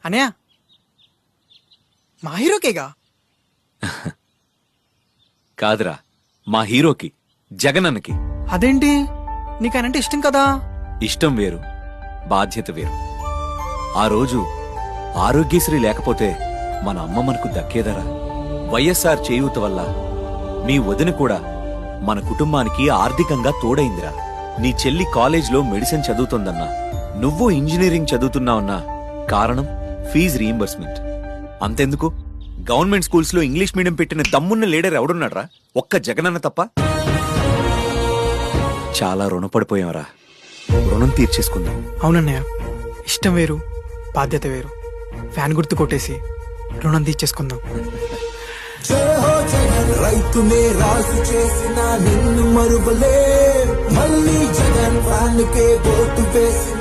అనయా మా హీరోకేగా. కాదురా, మా హీరోకి, జగనన్నకి. అదేంటి, నీకనంటే ఇష్టం కదా. ఇష్టం వేరు, బాధ్యత వేరు. ఆ రోజు ఆరోగ్యశ్రీ లేకపోతే మన అమ్మ మనకు దక్కేదరా. వైఎస్ఆర్ చేయూత వల్ల మీ వదిన కూడా మన కుటుంబానికి ఆర్థికంగా తోడైందిరా. నీ చెల్లి కాలేజ్లో మెడిసిన్ చదువుతోందన్నా, నువ్వు ఇంజనీరింగ్ చదువుతున్నావన్నా కారణం ఫీజు రీయింబర్స్మెంట్. అంతెందుకు, గవర్నమెంట్ స్కూల్స్ లో ఇంగ్లీష్ మీడియం పెట్టిన దమ్మున్న లీడర్ ఎవడున్నాడ్రా? ఒక్క జగనన్న తప్ప. చాలా రుణపడిపోయాంరా, రుణం తీర్చేసుకుందాం. అవునన్నయ్య, ఇష్టం వేరు, బాధ్యత వేరు. ఫ్యాన్ గుర్తు కొట్టేసి రుణం తీర్చేసుకుందాం. రైతునే రాజు చేసిన నిన్ను మరువలే, మళ్ళీ జగన్ ఫ్యాన్ కే ఓటు వేసి